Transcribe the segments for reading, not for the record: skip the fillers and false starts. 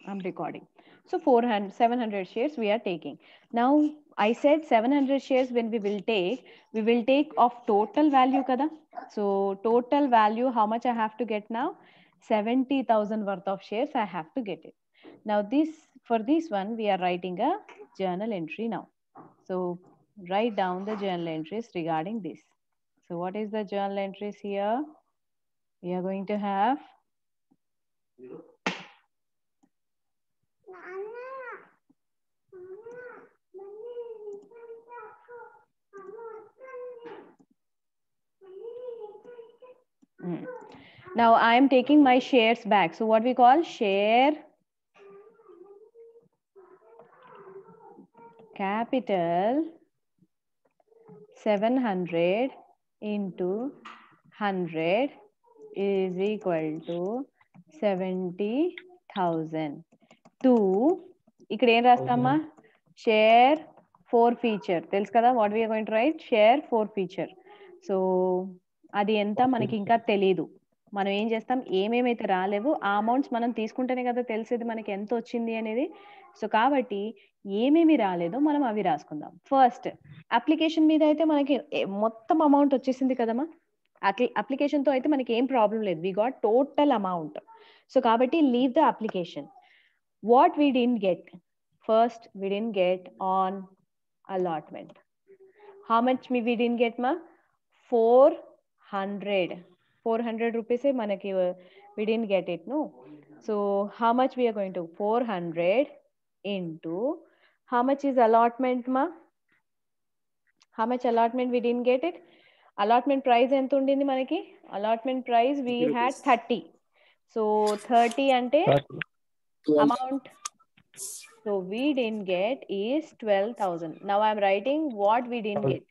I'm recording. So 700 shares we are taking. Now I said 700 shares when we will take of total value kada. So total value, how much I have to get now? 70,000 worth of shares I have to get it. Now for this one, we are writing a journal entry now. So write down the journal entries regarding this. So what is the journal entries here? We are going to have Now I am taking my shares back. So what we call share capital 700 into 100 is equal to 70,000. 2 ఇక్కడ ఏం రాస్తామా share four feature తెలుసు కదా what we are going to write share four feature so అది ఎంత మనకి ఇంకా తెలియదు మనం ఏం చేస్తాం ఏమేమైతే రాలేవు ఆ అమౌంట్స్ మనం తీసుకుంటేనే కదా తెలిసేది మనకి ఎంత వచ్చింది అనేది సో కాబట్టి ఏమేమి రాలేదో మనం అవి రాసుకుందాం ఫస్ట్ అప్లికేషన్ మీద అయితే మనకి మొత్తం అమౌంట్ వచ్చేసింది కదమ్మా అప్లికేషన్తో అయితే మనకి ఏం ప్రాబ్లం లేదు we got total amount so కాబట్టి leave the application what we didn't get first we didn't get on allotment how much we didn't get ma 400 rupees manaki we didn't get it no so how much we are going to 400 into how much is allotment ma how much allotment we didn't get it allotment price ఎంత ఉండింది మనకి allotment price we had 30 so 30 ante amount so we didn't get is 12,000 now I'm writing what we didn't get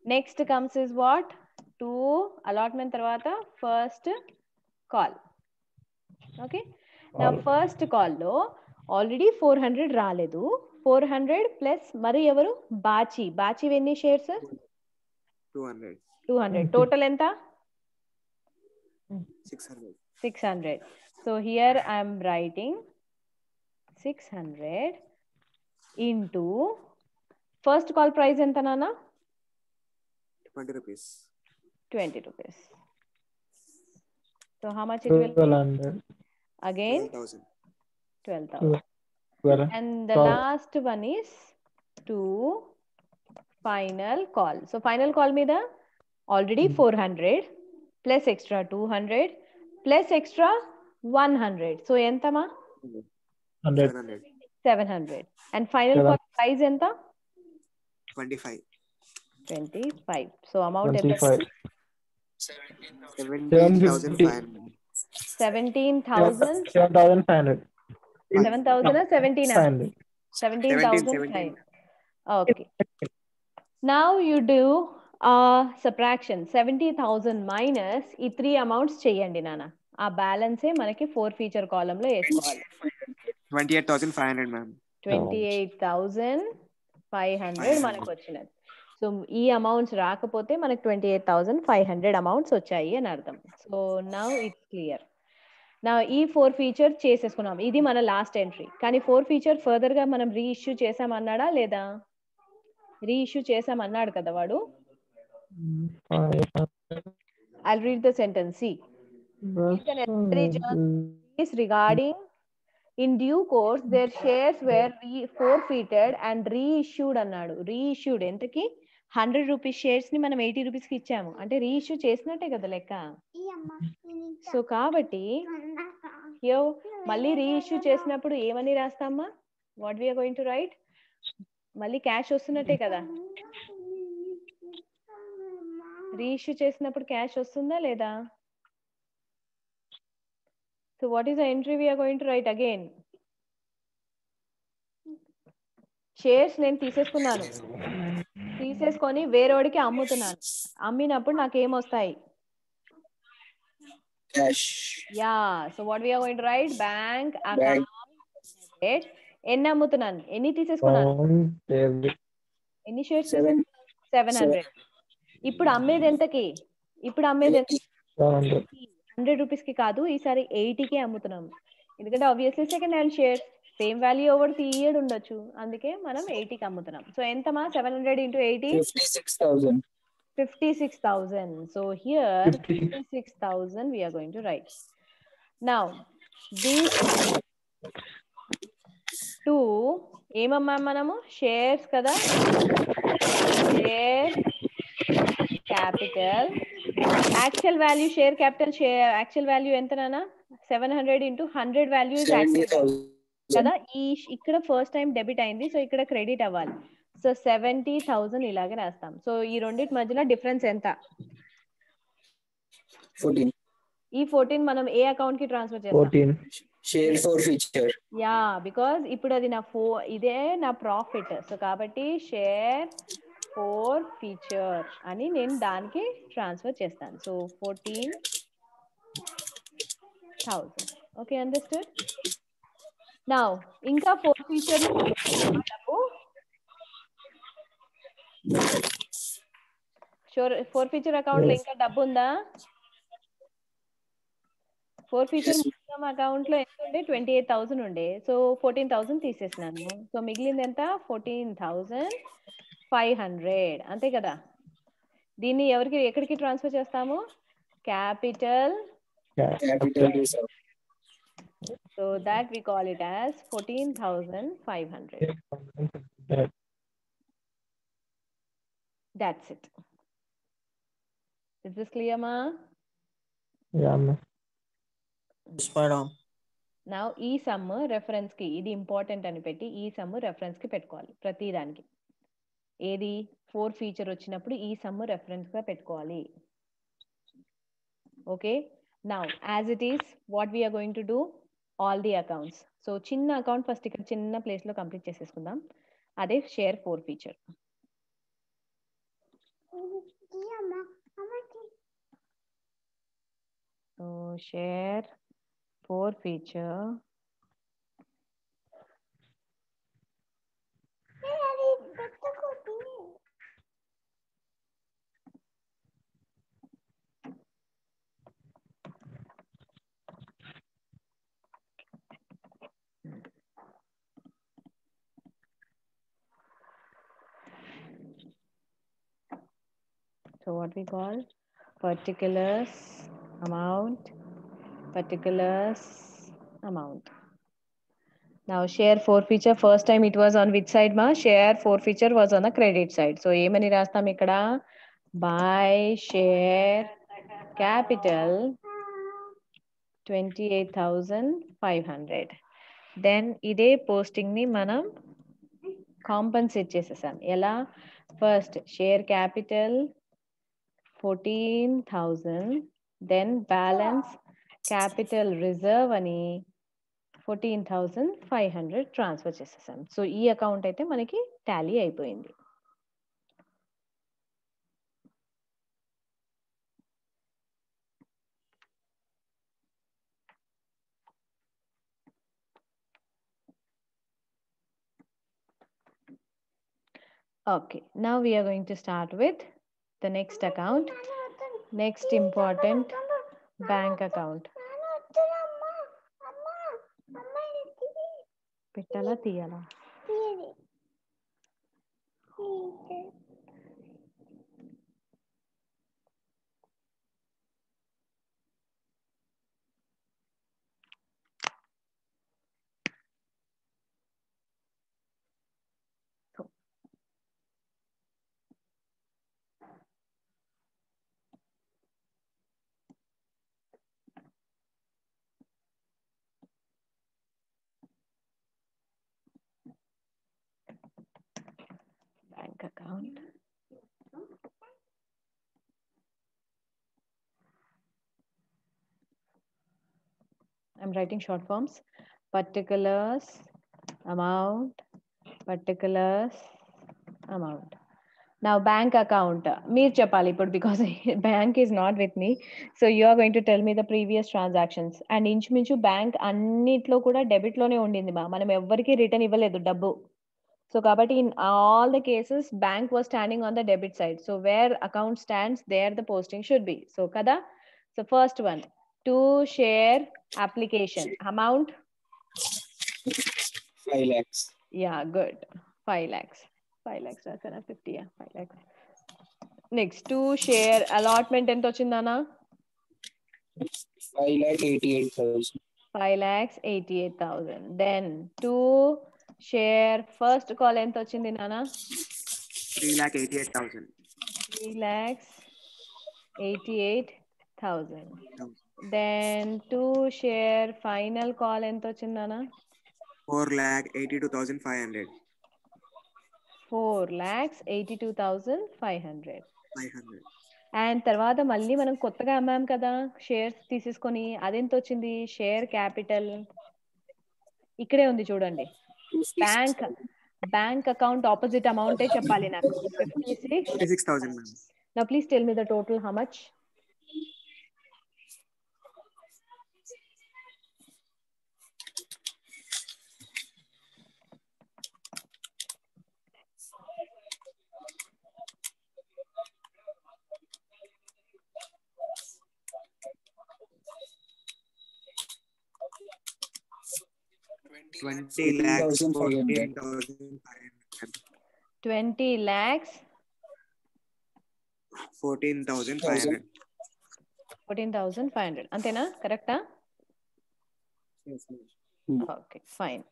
next comes is what to allotment tarvata first call okay now first call lo already 400 రాలేదు 400 plus మరి ఎవరు బాచి ఎన్ని shares 200 total ఎంత 600 so here I am writing 600 into first call price enta nana 20 rupees so how much it will be again 12,000 and the last one is to final call so final call meeda already 400 plus extra 200 plus extra 100 so enta ma 700 and final call price enta 25 so amount enta 17,500 okay now you do subtraction 70,000 minus ఈ 3 amounts చేయండి నాన్న ఆ బ్యాలెన్సే మనకి 4 feature column లో వేసుకోవాలి 28,500 ma'am 28,500 మనకు వచ్చినది so ఈ అమౌంట్స్ రాకపోతే మనకు 28,500 అమౌంట్స్ వచ్చాయి అని అర్థం సో నౌ ఇట్స్ క్లియర్ నా ఈ 4 ఫీచర్ చేసేసుకున్నాం ఇది మన లాస్ట్ ఎంట్రీ కానీ 4 ఫీచర్ ఫర్దర్ గా మనం రీఇష్యూ చేసామన్నాడా లేదా రీఇష్యూ చేసామన్నాడు కదా వాడు I'll read the sentence. See, is regarding in due course their shares were forfeited and reissued అన్నాడు reissued ఎంతకి 100 రూపీస్ షేర్స్ ని మనం 80 రూపీస్ కి ఇచ్చాము అంటే రీఇష్యూ చేసినట్టే కదా లెక్క సో కాబట్టి మళ్ళీ రీఇష్యూ చేసినప్పుడు ఏమని రాస్తామా what we are going to write మళ్ళీ క్యాష్ వస్తున్నట్టే కదా రీఇష్యూ చేసినప్పుడు క్యాష్ వస్తుందా లేదా so what is the entry we are going to write again shares నేను తీసేసుకొని వేరేవాడికి అమ్ముతున్నాను అమ్మినప్పుడు నాకు ఏమొస్తాయి yeah so what we are going to write bank account ఎన్ని అమ్ముతున్నాను ఎన్ని తీసేసుకున్నాను ఎన్ని షేర్స్ 700 ఇప్పుడు అమ్మేది ఎంతకి 100 రూపీస్ కి కాదు ఈసారి 80కి అమ్ముతున్నాం ఎందుకంటే obviously second hand share same value ఎవరు తీయడు ఉండొచ్చు, అందుకే మనం 80కి అమ్ముతున్నాం. సో ఎంతమా 700 into 80? 56,000. 56,000. So here 56,000 we are going to write. Now these two ఏమమ్మా మనము షేర్స్ కదా, share capital actual value, share capital actual value ఎంత నాన్న? 700 into 100 value is actual value కదా. ఇక్కడ ఫస్ట్ టైం డెబిట్ అయింది, సో ఇక్కడ క్రెడిట్ అవ్వాలి. సో 70,000 ఇలాగే రాస్తాం. సో ఈ రెండింటి మధ్యలో డిఫరెన్స్ ఎంత? 14. ఈ 14 మనం ఏ అకౌంట్ కి ట్రాన్స్ఫర్ చేస్తాం? 14. Share for feature. Yeah, because ఇప్పుడు అది నా ఇదే నా ప్రాఫిట్. సో కాబట్టి షేర్ ఫోర్ ఫీచర్ అని నేను దానికి ట్రాన్స్ఫర్ చేస్తాను. సో 14,000. Okay, understood. నౌ ఇంకా four feature four feature account లో ఇంకా డబ్బు ఉందా? ఫోర్ ఫీచర్ అకౌంట్ లో ఎంత ఉండే? 28,000 ఉండే. సో 14,000 తీసేసినాను. సో మిగిలింది ఎంత? 14,500. అంతే కదా. దీన్ని ఎక్కడికి ట్రాన్స్ఫర్ చేస్తాము? Capital. So that we call it as 14,500. That's it. Is this clear, ma? Yeah, ma. Now ఈ సమ్ రెఫరెన్స్ కి, ఇది ఇంపార్టెంట్ అని పెట్టి ఈ సమ్ రెఫరెన్స్ కి పెట్టుకోవాలి ప్రతి దానికి. ఏది ఫోర్ ఫీచర్ వచ్చినప్పుడు ఈ సమ్ రెఫరెన్స్ గా పెట్టుకోవాలి. Okay, now as it is what we are going to do, all the accounts. So చిన్న అకౌంట్ ఫస్ట్ ఇక్కడ చిన్న ప్లేస్ లో కంప్లీట్ చేసేసుకుందాం. అదే share four feature. So share four feature so what we call particulars amount, particulars amount. Now share forfeiture, first time it was on which side ma? Share forfeiture was on the credit side. So ఏమని రాస్తాం ఇక్కడ? By share capital 28,500. then ఇదే posting ని మనం compensate చేసేసాం. ఎలా? First share capital 14,000, then balance capital reserve అని 14,500 transfer చేసేసాం. సో ఈ అకౌంట్ అయితే మనకి టాలీ అయిపోయింది. Okay, now we are going to start with the next account, next important bank account. పెట్టాలా తీయాలా? Bank account. I'm writing short forms. Particulars, amount, particulars, amount. Now bank account. Meer chepali ippudu because bank is not with me. So you are going to tell me the previous transactions. And inchuminchu bank annitlo kuda debit lone undindi ma. Manam evvariki return iవ్వలేదు డబ్బు. So kabatti in all the cases bank was standing on the debit side. So where account stands, there the posting should be. So kada. So first one, to share application amount 5 lakhs. Yeah, good. 5 lakhs. 5 lakhs రాసానా 50 yeah 5 lakhs. Next to share allotment ఎంత వచ్చిందనా? 5,88,000. 5,88,000. Then to share first call ఎంత వచ్చింది నానా? 3,88,000. 3,88,000. Then to share final call ఎంత వచ్చిందనా? 4,82,500. 4,82,500. 500. And తర్వాత మళ్ళీ మనం కొత్తగా అమ్మాం కదా షేర్స్ తీసేసుకొని అదెంత వచ్చింది? షేర్ క్యాపిటల్ ఇక్కడే ఉంది చూడండి. బ్యాంక్ అకౌంట్ ఆపోజిట్ అమౌంటే చెప్పాలి నాకు. 56. 56,000, ma'am. Now please tell me the total how much? Twenty lakhs 14,500. 20 lakhs 14,500. 14,500 అంతేనా? కరెక్టా? Okay, fine.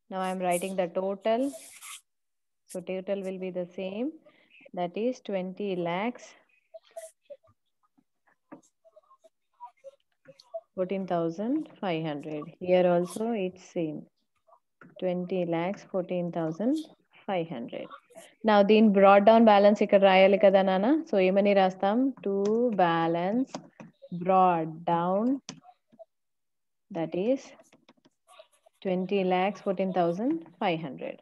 Now I am writing the total. So total will be the same. That is 20 lakhs 14,500. Here also it's same. 20 lakhs 14,500. Now దీని broad down balance ఇక్కడ రాయాలి కదా నాన్న. So ఏమని రాస్తాం? To balance broad down, that is 20 lakhs 14,500.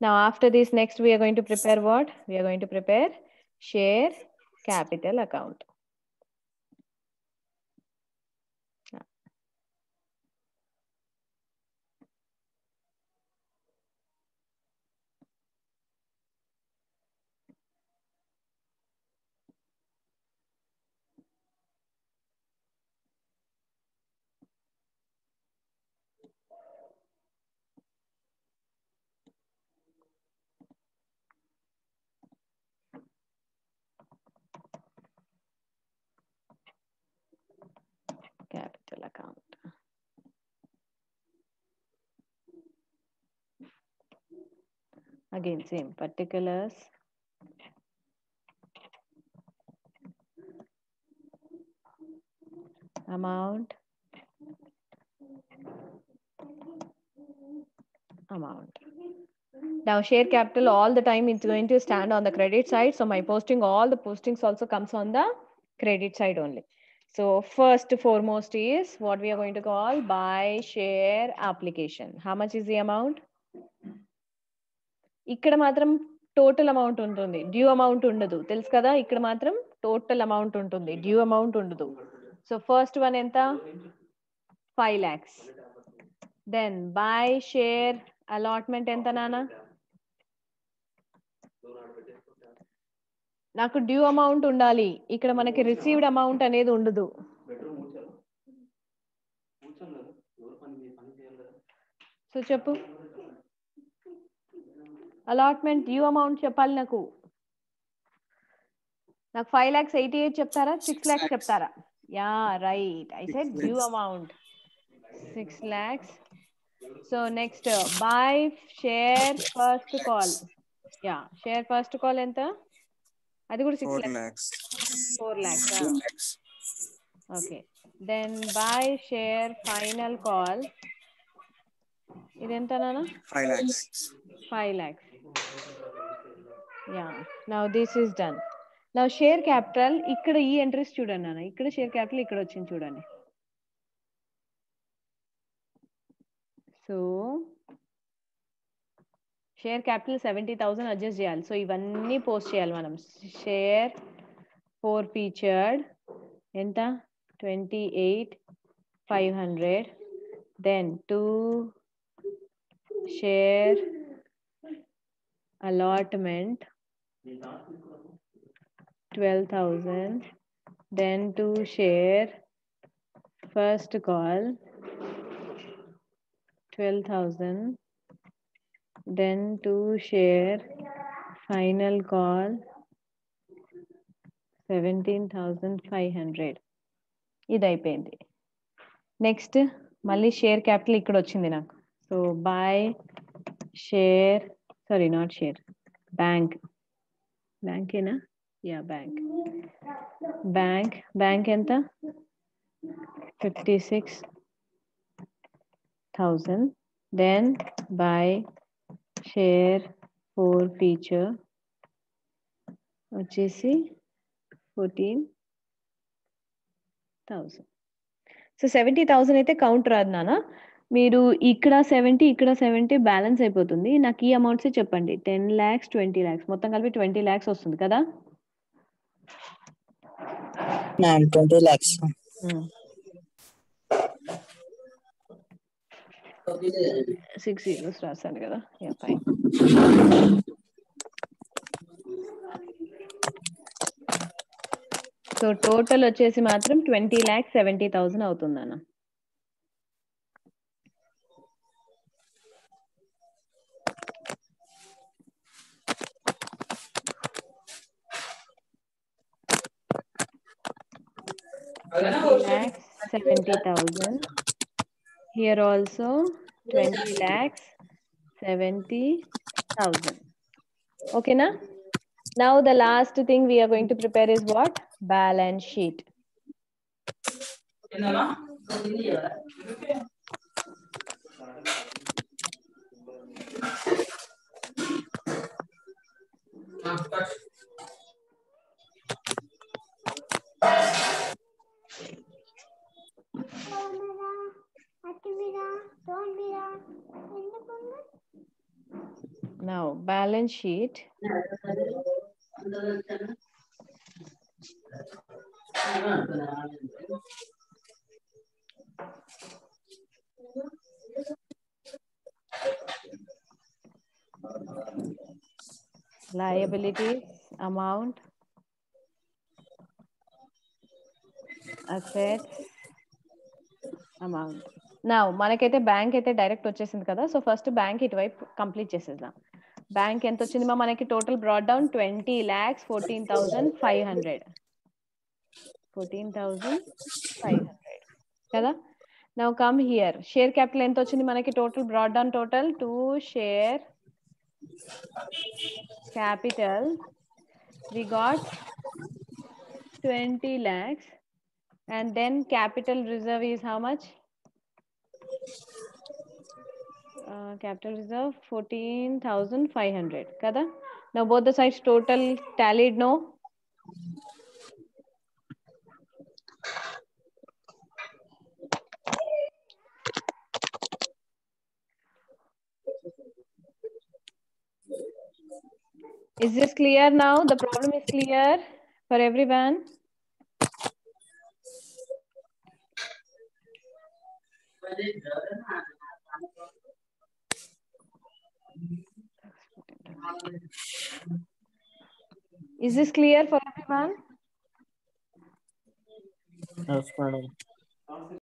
Now after this, next we are going to prepare what? We are going to prepare share capital account. Capital account. Again, same particulars. Amount. Now share capital all the time it's going to stand on the credit side. So my posting, all the postings also comes on the credit side only. So first foremost is what we are going to call buy share application. How much is the amount? ఇక్కడ మాత్రం total amount ఉంటుంది, due amount ఉండదు, తెలుసు కదా. ఇక్కడ మాత్రం total amount ఉంటుంది, due amount ఉండదు. సో ఫస్ట్ వన్ ఎంత? 5 lakhs. Then by share allotment ఎంత నాన్న? నాకు డ్యూ అమౌంట్ ఉండాలి, ఇక్కడ మనకి రిసీవ్డ్ అమౌంట్ అనేది ఉండదు. సో చెప్పు, అలాట్మెంట్ డ్యూ అమౌంట్ చెప్పాలి నాకు. 5,88,000 చెప్తారా, 6 lakhs చెప్తారా? Yeah right, I said due amount 6 lakhs. So next by share first call. Yeah share first call ఎంత? అది కూడా 6 lakhs. 4 lakhs. Okay, then by share final call ఇదెంత నాన్న? 5 lakhs. 5 lakhs. Yeah, now this is done. Now share capital ఇక్కడ ఈ entries చూడండి నాన్న, ఇక్కడ షేర్ క్యాపిటల్ ఇక్కడ వచ్చింది చూడండి. సో షేర్ క్యాపిటల్ 70,000 అడ్జస్ట్ చేయాలి. సో ఇవన్నీ పోస్ట్ చేయాలి మనం. షేర్ 4 ఫీచర్డ్ ఎంత? 28,500. Then 2 share allotment 12,000. Then to share first call 12,000. Then to share final call 17,500. ఇది అయిపోయింది. నెక్స్ట్ మళ్ళీ షేర్ క్యాపిటల్ ఇక్కడ వచ్చింది నాకు. So by share, sorry not share, బ్యాంకేనా? యా బ్యాంక్ ఎంత? 56,000. Then by share four feature వచ్చేసి 14,000. సో 70,000 అయితే కౌంట్ రాదు నాన్న. మీరు ఇక్కడ 70 ఇక్కడ 70 బ్యాలెన్స్ అయిపోతుంది. నాకు ఈ అమౌంట్స్ చెప్పండి. 10 lakhs 20 lakhs మొత్తం కలిపి 20 lakhs వస్తుంది కదా? Ma'am, 20 lakhs. 6 zeros రాశాను కదా. Yeah fine. సో టోటల్ వచ్చేసి మాత్రం 20,70,000 అవుతుందన్న. lakhs 70,000. Here also 20 lakhs 70,000. Okay na? Now the last thing we are going to prepare is what? Balance sheet. Now balance sheet. Liabilities amount, assets amount. Now మనకైతే bank అయితే direct వచ్చేసింది కదా. So first bank ఇటువైపు complete చేసేద్దాం. Bank ఎంత వచ్చింది మా మనకి? Total broad down 20 lakhs 14,500. 14,500 కదా. Now come here. Share capital ఎంత వచ్చింది మనకి? Total broad down total to share capital we got 20 lakhs, and then capital reserve is how much? Capital reserve 14,500 kada. Now both the sides total tallied, no? Is this clear now? The problem is clear for everyone? Is this clear for everyone? Yes, madam.